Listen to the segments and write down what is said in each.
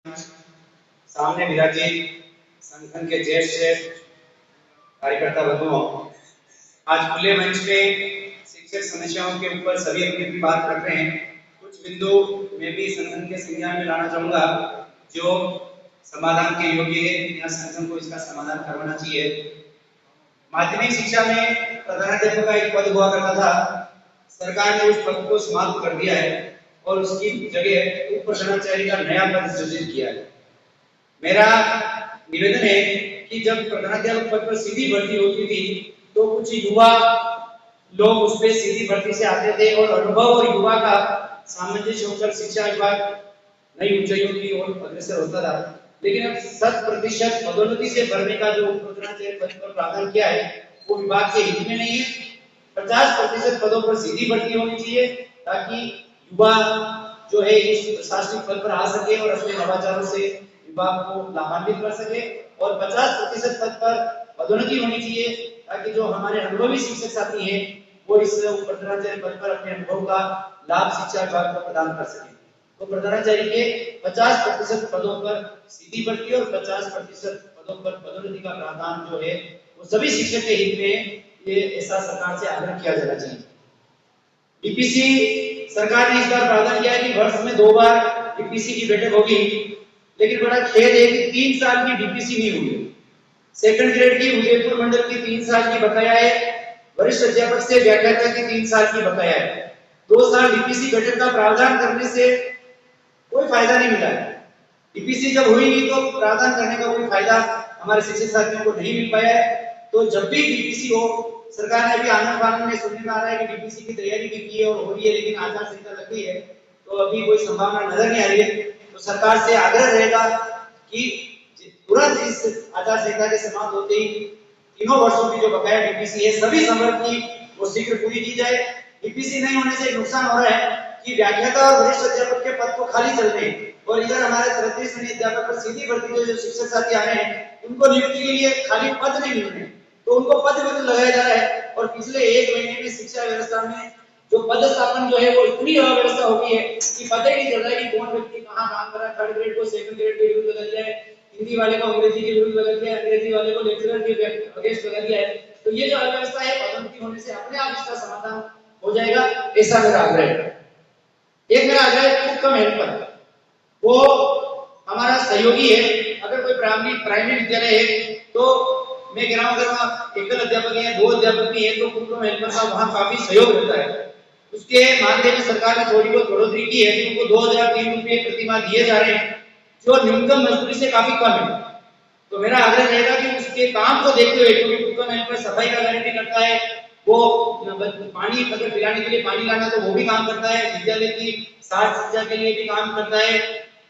सामने विराजित संगठन के ज्येष्ठ कार्यकर्ता बंधुओं, आज खुले मंच पे शिक्षक समस्याओं के ऊपर सभी अपनी बात रख रहे हैं। कुछ बिंदु मैं भी संगठन के संज्ञान में लाना चाहूंगा जो समाधान के योग्य है या संगठन को इसका समाधान करवाना चाहिए। माध्यमिक शिक्षा में प्रधानाध्यापक का एक पद हुआ करता था, सरकार ने उस पद को समाप्त कर दिया है और उसकी जगह उप प्रधानाचार्य का नया पद सृजित किया है। मेरा निवेदन है कि जब प्रधानाध्यापक पद पर सीधी भर्ती होती थी तो कुछ युवा लोग उस पर सीधी भर्ती से आते थे और अनुभव और युवा का सामंजस्य होकर शिक्षा विभाग नई ऊंचाइयों की ओर अग्रसर होता था। लेकिन अब 100% पदोन्नति से भरने का जो प्रधानाचार्य पद पर प्रावधान किया है वो विभाग के हित में नहीं है। 50% पदों पर सीधी भर्ती होनी चाहिए ताकि युवा जो है इस प्रशासनिक पद पर आ सके और अपने नवाचारों से विभाग को लाभान्वित कर सके और 50% पद पर पदोन्नति होनी चाहिए ताकि जो हमारे अनुभवी शिक्षक साथी हैं वो इस प्रधानाचार्य पद पर अपने अनुभव का लाभ शिक्षा विभाग को प्रदान कर सके। तो प्रधानाचार्य के 50% पदों पर सीधी भर्ती और 50% पदों पर पदोन्नति का प्रावधान जो है वो सभी शिक्षक के हित में, ये ऐसा सरकार से आग्रह किया जाना चाहिए। डीपीसी सरकार ने इस बार प्रावधान किया है कि वर्ष में 2 बार डीपीसी की बैठक होगी, लेकिन बड़ा खेद है कि 3 साल की डीपीसी नहीं हुई। सेकंड ग्रेड की उदयपुर मंडल की 3 साल की बकाया है, वरिष्ठ अध्यापक से व्याख्याता की 3 साल की बकाया है। 2 साल डीपीसी गठन का प्रावधान करने से कोई फायदा नहीं मिला है। डीपीसी जब हुई नहीं तो प्रावधान करने का कोई फायदा हमारे शिक्षक साथियों को नहीं मिल पाया है। तो जब भी डीपीसी हो, सरकार ने अभी आनंद फानंद में सुनने में आ रहा है कि डीपीसी की तैयारी भी की है और हो रही है, लेकिन आचार संहिता लग गई है तो अभी कोई संभावना नजर नहीं आ रही है। तो सरकार से आग्रह रहेगा कि तुरंत इस आचार संहिता के समाप्त होते ही तीनों वर्षों की जो बकाया डीपीसी है सभी संवर्ग की वो शीघ्र पूरी की जाए। डीपीसी नहीं होने से नुकसान हो रहा है कि व्याख्याता और वरिष्ठ अध्यापक के पद तो खाली चल रहे हैं और इधर हमारे 33 श्रेणी अध्यापक पर सीधी भर्ती जो शिक्षक साथी आ रहे हैं उनको नियुक्ति के लिए खाली पद नहीं मिल रहे, तो उनको पद लगाया जा रहा है। और पिछले 1 महीने में शिक्षा व्यवस्था में जो पदस्थापन जो है वो इतनी अव्यवस्था हो गई है कि पता ही नहीं चल रहा है कि कौन व्यक्ति कहां काम कर रहा है। 3rd ग्रेड को 2nd ग्रेड के विरुद्ध बदल दिया है, हिंदी वाले को अंग्रेजी के विरुद्ध बदल दिया है, अंग्रेजी वाले को लेक्चरर के अगेंस्ट बदल दिया है। तो ये जो अव्यवस्था है पदोन्नति होने से अपने आप इसका समाधान हो जाएगा, ऐसा मेरा आग्रह है। एक मेरा आग्रह है उत्तम हेल्पर, वो हमारा सहयोगी है। अगर कोई प्राइमरी विद्यालय है तो मैं कह रहा हूं अगर वहां एकल अध्यापक है, 2 अध्यापक भी है तो उत्तम हेल्पर का वहां काफी सहयोग रहता है। उसके मानदेय में सरकार ने थोड़ी बहुत बढ़ोतरी की है, उनको 2003 रुपए प्रति माह दिए जा रहे हैं जो न्यूनतम मजदूरी से काफी कम है। तो मेरा आग्रह रहेगा कि उसके काम को देखते हुए, क्योंकि उत्तम हेल्पर सफाई का गारंटी करता है, वो पानी अगर पिलाने के लिए पानी लाना तो वो भी काम करता है, विद्यालय की साज सज्जा के लिए भी काम करता है।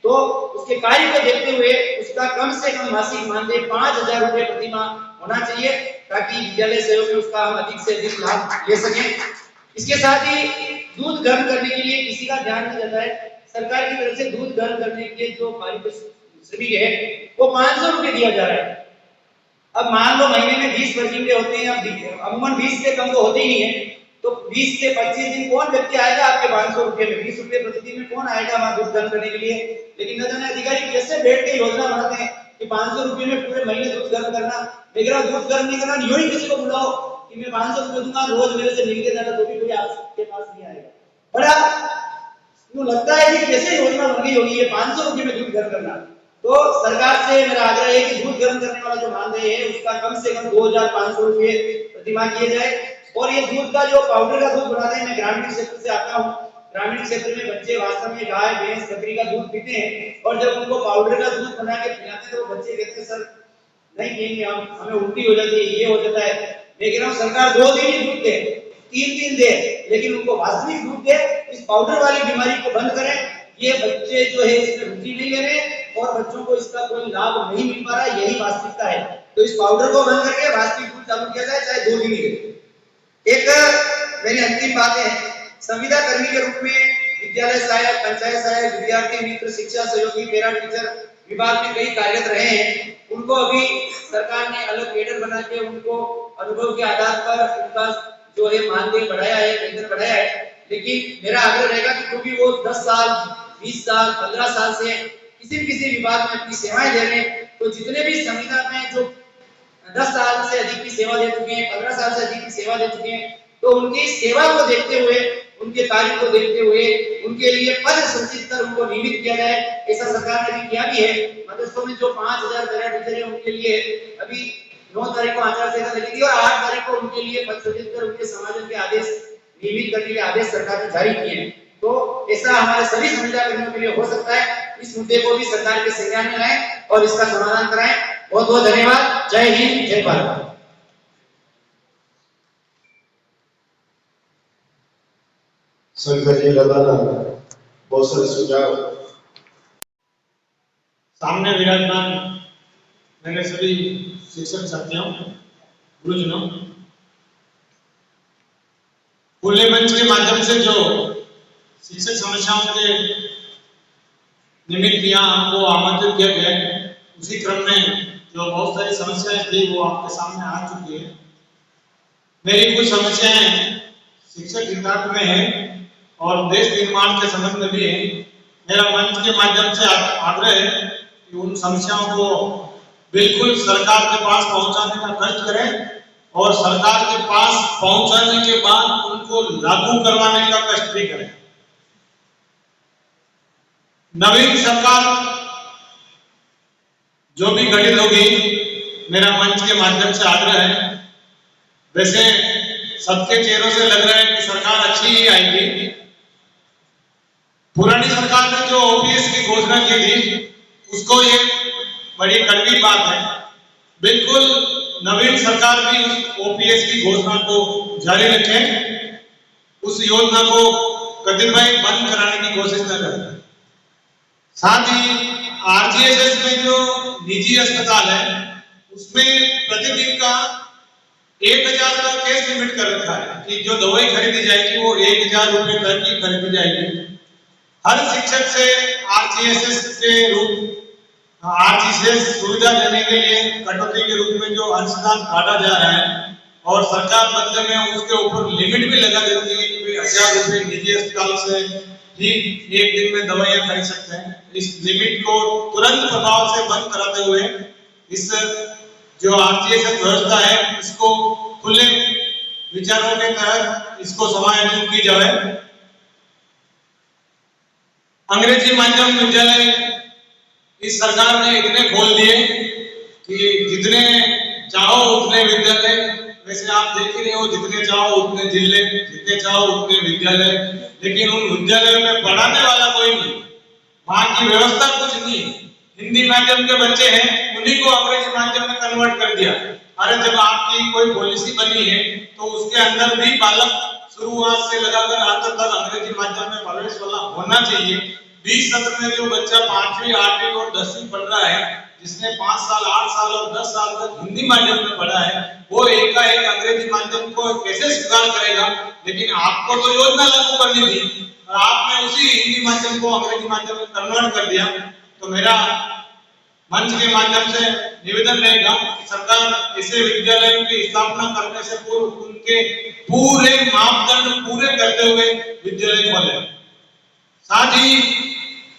तो उसके कार्य को देखते हुए उसका कम से कम मासिक मानदेय 5000 रुपए प्रति माह होना चाहिए ताकि विद्यालय सहयोग में उसका हम अधिक से अधिक लाभ ले सकें। इसके साथ ही दूध गर्म करने के लिए किसी का ध्यान नहीं जाता है। सरकार की तरफ से दूध गर्म करने के जो पारिश्रमिक है वो 500 रुपए दिया जा रहा है। अब मान लो महीने में 20 वर्किंग डे होते हैं, अब अमूमन 20 से कम तो होते ही नहीं है, तो 20 से 25 दिन कौन व्यक्ति आएगा आपके 500 रुपए में? 20 रुपए प्रतिदिन में कौन आएगा वहां दूध गर्म करने के लिए? लेकिन न जाने अधिकारी कैसे बैठ के योजना बनाते हैं कि 500 रुपए में पूरे महीने दूध गर्म करना। लेकिन दूध गर्म नहीं करना, यूं ही किसी को बुलाओ कि मैं 500 रुपए दूंगा, रोज मेरे से मिलके जाना, तो भी कोई आपके पास नहीं आएगा। बड़ा यूं लगता है कि कैसे योजना बन गई होगी ये 500 रुपए में दूध गर्म करना। तो सरकार से मेरा आग्रह है कि दूध गर्म करने वाला जो मानदेय है उसका कम से कम 2500 रुपए प्रति माह किया जाए। और ये दूध का जो पाउडर का दूध बनाते हैं, मैं ग्रामीण क्षेत्र से आता हूँ, ग्रामीण क्षेत्र में बच्चे वास्तव में गाय भैंस बकरी का दूध पीते हैं और जब उनको पाउडर का दूध बना के पिलाते हैं तो बच्चे कहते हैं सर नहीं पिएंगे, हम हमें उल्टी हो जाती है, ये हो जाता है। मैं कह रहा हूँ सरकार 2 दिन ही दूध दे, 3 दिन दे, लेकिन उनको वास्तविक दूध दे। इस पाउडर वाली बीमारी को बंद करें। ये बच्चे जो है इसमें रुचि नहीं ले रहे और बच्चों को इसका कोई लाभ नहीं मिल पा रहा, यही वास्तविकता है। तो इस पाउडर को बंद करके वास्तविक दूध चालू किया जाए, चाहे 2 दिन ही दे। एक मेरी अंतिम बात है, संविदा कर्मी के रूप में विद्यालय सहायक, पंचायत सहायक, विद्यार्थी मित्र, शिक्षा सहयोगी, पैरा टीचर विभाग में कई कार्यरत रहे हैं। उनको अभी सरकार ने अलग कैडर बना के उनको अनुभव के आधार पर उनका जो है मानदेय बढ़ाया है, वेतन बढ़ाया है। लेकिन मेरा आग्रह रहेगा कि क्योंकि वो 10 साल, 20 साल, 15 साल से किसी विभाग में अपनी सेवाएं दे रहे हैं, तो जितने भी संविदा में जो 10 साल से अधिक की सेवा दे चुके हैं, 15 साल से अधिक की सेवा दे चुके हैं, तो उनकी सेवा को देखते हुए, उनके कार्य को देखते हुए उनके लिए पद सृजित कर उनको नियमित किया जाए। ऐसा सरकार ने भी किया भी है। मदरसों में जो 5000 पैरा टीचर है उनके लिए अभी 9 तारीख को आचार संहिता लगी थी और 8 तारीख को उनके लिए पद सृजित कर उनके समाजन के आदेश नियमित करने के आदेश सरकार ने जारी किए हैं। तो ऐसा हमारे सभी संविदा कर्मियों के लिए हो सकता है। इस मुद्दे को भी सरकार के संज्ञान में लाएं और इसका समाधान कराएं। बहुत बहुत धन्यवाद। जय हिंद, जय भारत। संघ जी लगाना बहुत सारे सुझाव सामने विराजमान मेरे सभी शिक्षक साथियों, गुरुजनों, खुले मंच के माध्यम से जो शिक्षक समस्याओं के निमित्त यहाँ हमको आमंत्रित किया गया है, उसी क्रम में जो बहुत सारी समस्याएं थी वो आपके सामने आ चुकी है। मेरी कुछ समस्याएं शिक्षक हितार्थ में है और देश निर्माण के संबंध में भी है। मेरा मंच के माध्यम से आग्रह है कि उन समस्याओं को बिल्कुल सरकार के पास पहुंचाने का कष्ट करें और सरकार के पास पहुंचाने के बाद उनको लागू करवाने का कष्ट भी करें। नवीन सरकार जो भी गठित होगी, मेरा मंच के माध्यम से आग्रह है। वैसे सबके चेहरों से लग रहा है कि सरकार अच्छी ही आएगी। पुरानी सरकार ने जो ओपीएस की घोषणा की थी उसको ये बड़ी कड़वी बात है। बिल्कुल नवीन सरकार भी उस ओपीएस की घोषणा को जारी रखें, उस योजना को कतिपय बंद कराने की कोशिश न करें। साथ ही आरजीएसएस में जो निजी अस्पताल है उसमें प्रतिदिन का 1000 का कैश लिमिट कर रखा है कि जो दवाई खरीदी जाएगी वो 1000 रुपए तक की खरीदी जाएगी। हर शिक्षक से आरजीएसएस के रूप आरजीएसएस सुविधा देने के लिए कटौती के रूप में जो अंशदान काटा जा रहा है और सरकार बदले में उसके ऊपर लिमिट भी लगा देती है कि 1000 रुपए निजी अस्पताल से ही एक दिन में दवाइयां खरीद सकते हैं। इस लिमिट को तुरंत प्रभाव से बंद कराते हुए इस जो आरजीएसएस व्यवस्था है इसको खुले विचारों के तहत इसको समायोजन की जाए। अंग्रेजी माध्यम विद्यालय इस सरकार ने इतने खोल दिए कि जितने चाहो उतने विद्यालय, वैसे आप देख ही रहे हो, जितने चाहो उतने जिले, जितने चाहो उतने विद्यालय, लेकिन उन विद्यालयों में पढ़ाने वाला कोई नहीं, वहां की व्यवस्था कुछ नहीं। हिंदी माध्यम के बच्चे हैं उन्हीं को अंग्रेजी माध्यम में कन्वर्ट कर दिया। अरे जब आपकी कोई पॉलिसी बनी है तो उसके अंदर भी बालक शुरुआत से लगाकर अंत तक अंग्रेजी माध्यम में प्रवेश वाला होना चाहिए। 20 सत्र में जो बच्चा 5वीं 8वीं और 10वीं पढ़ रहा है, जिसने 5 साल 8 साल और 10 साल तक हिंदी माध्यम में पढ़ा है, वो एकाएक अंग्रेजी माध्यम को कैसे स्वीकार करेगा। लेकिन आपको तो योजना लागू करनी थी और आपने उसी हिंदी माध्यम को अंग्रेजी माध्यम में कन्वर्ट कर दिया। तो मेरा मंच के माध्यम से निवेदन रहेगा कि सरकार ऐसे विद्यालयों की स्थापना करने से पूर्व उनके पूरे मापदंड पूरे करते हुए विद्यालय खोले। साथ ही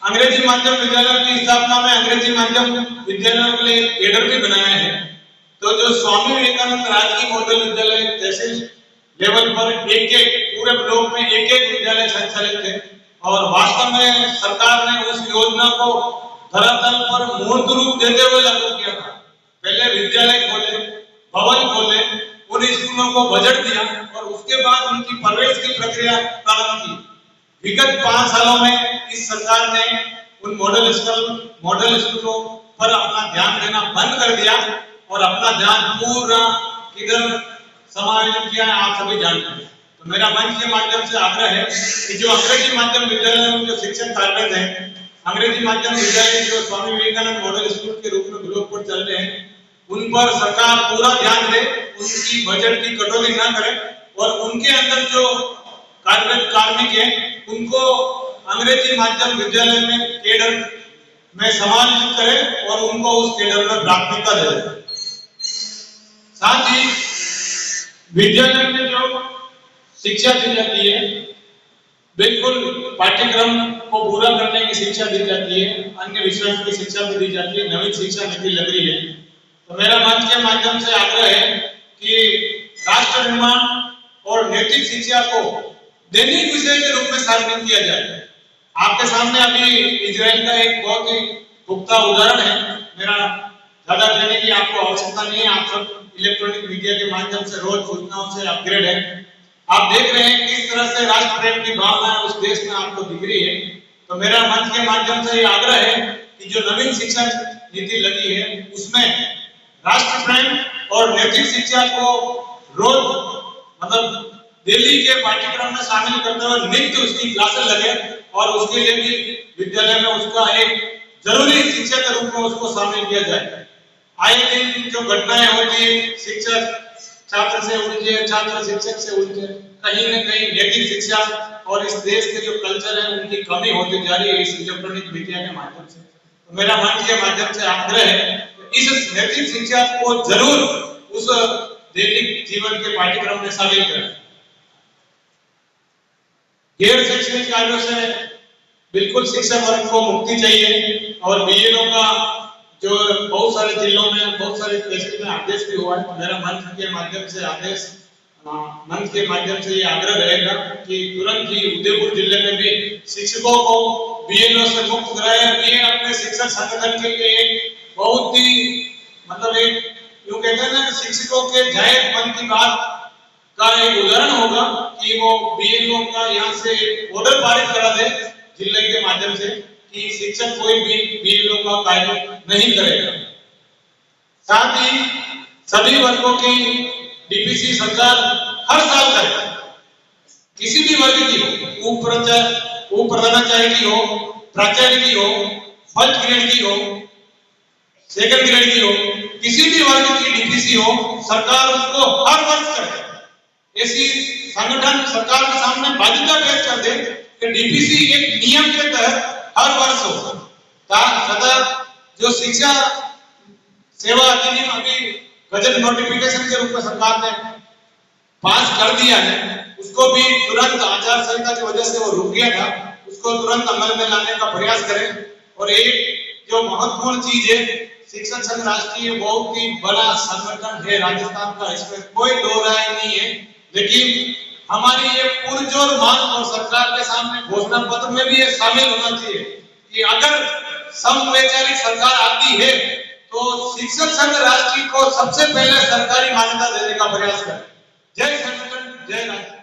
अंग्रेजी माध्यम विद्यालयों की स्थापना में अंग्रेजी माध्यम विद्यालयों के लिए केडर भी बनाया है। तो जो स्वामी विवेकानंद राजकीय मॉडल विद्यालय तहसील लेवल पर एक पूरे ब्लॉक में एक विद्यालय संचालित थे और वास्तव में सरकार ने उस योजना को धरातल पर मूर्त रूप देते हुए लागू किया था। पहले विद्यालय खोले, भवन खोले, उन स्कूलों को बजट दिया और उसके बाद उनकी प्रवेश की प्रक्रिया प्रारंभ की। विगत 5 सालों में इस सरकार ने उन मॉडल स्कूलों पर अपना ध्यान देना बंद कर दिया और अपना ध्यान पूरा किधर समायोजन किया है आप सभी जानते हैं। तो मेरा मंच के माध्यम से आग्रह है कि जो अंग्रेजी माध्यम विद्यालयों में जो शिक्षक कार्यरत हैं, अंग्रेजी माध्यम विद्यालय जो स्वामी विवेकानंद मॉडल स्कूल के रूप में ब्लॉक पर चल रहे हैं, उन पर सरकार पूरा ध्यान दे, उनकी बजट की कटौती न करे और उनके अंदर जो कार्यरत कार्मिक है उनको अंग्रेजी माध्यम विद्यालय में केडर में समायोजित करे और उनको उस केडर में प्राथमिकता दे। साथ ही विद्यालय में जो शिक्षा दी जाती है बिल्कुल पाठ्यक्रम को पूरा करने की शिक्षा दी जाती है, अन्य विषयों की शिक्षा भी दी जाती है, नवीन शिक्षा नीति लग रही है। तो मेरा मंच के माध्यम से आग्रह है कि राष्ट्र निर्माण और नैतिक शिक्षा को दैनिक विषय के रूप में सार्वजनिक किया जाए। आपके सामने अभी इजराइल का एक बहुत ही पुख्ता उदाहरण है। मेरा ज्यादा कहने की आपको आवश्यकता नहीं है, आप सब इलेक्ट्रॉनिक मीडिया के माध्यम से रोज सूचनाओं से अपग्रेड है। आप देख रहे हैं किस तरह से राष्ट्र प्रेम की भावना उस देश में आपको दिख रही है। तो मेरा मंच के माध्यम से ये आग्रह है कि जो नवीन शिक्षा नीति लगी है उसमें राष्ट्र प्रेम और नैतिक शिक्षा को रोज मतलब दिल्ली के पाठ्यक्रम में शामिल करते हुए नित्य उसकी क्लासेस लगे और उसके लिए भी विद्यालय में उसका एक जरूरी शिक्षा के रूप में उसको शामिल किया जाए। आए दिन जो घटनाएं होती है, शिक्षक छात्र से उलझे, छात्र शिक्षक से उलझे, कहीं न कहीं नैतिक शिक्षा और इस देश के जो कल्चर है उनकी कमी होती जा रही है इस इलेक्ट्रॉनिक मीडिया के माध्यम से। तो मेरा मंच के माध्यम से आग्रह है इस नैतिक शिक्षा को जरूर उस दैनिक जीवन के पाठ्यक्रम में शामिल करें। गैर शैक्षणिक कार्यों से बिल्कुल शिक्षक वर्ग को मुक्ति चाहिए और बीएलओ का जो बहुत सारे जिलों में बहुत सारे तहसील में आदेश भी हुआ है। मेरा मंच के माध्यम से मंच के माध्यम से ये आग्रह रहेगा कि तुरंत ही उदयपुर जिले में भी शिक्षकों को बीएलओ से मुक्त कराया। ये अपने शिक्षक संगठन के लिए एक बहुत ही मतलब एक यूं कहते हैं ना शिक्षकों के जायज मन की बात का एक उदाहरण होगा कि वो बीएलओ का यहाँ से ऑर्डर पारित करा दे जिले के माध्यम से कि शिक्षक कोई भी बीएलओ का कार्य नहीं करेगा। साथ ही सभी वर्गों की डीपीसी सरकार हर साल करे, किसी भी वर्ग की हो, उप प्रधानाचार्य की हो, प्राचार्य की हो, फर्स्ट ग्रेड की हो, सेकंड ग्रेड की हो, किसी भी वर्ग की डीपीसी हो, सरकार उसको हर वर्ष करे। ऐसी संगठन सरकार के सामने बाध्यता पेश कर दे कि डीपीसी एक नियम के तहत हर वर्ष हो। तथा जो शिक्षा सेवा अधिनियम अभी गजट नोटिफिकेशन के रूप में सरकार ने पास कर दिया है, उसको भी तुरंत आचार संहिता की वजह से वो रुक गया था, उसको तुरंत अमल में लाने का प्रयास करें। और एक जो महत्वपूर्ण चीज है, शिक्षक संघ राष्ट्रीय बहुत ही बड़ा संगठन है राजस्थान का, इसमें कोई दो राय नहीं है। लेकिन हमारी ये पुरजोर मांग और सरकार के सामने घोषणा पत्र में भी ये शामिल होना चाहिए कि अगर समवैचारिक सरकार आती है तो शिक्षक संघ राष्ट्रीय को सबसे पहले सरकारी मान्यता देने का प्रयास करें। जय संगठन, जय राष्ट्र।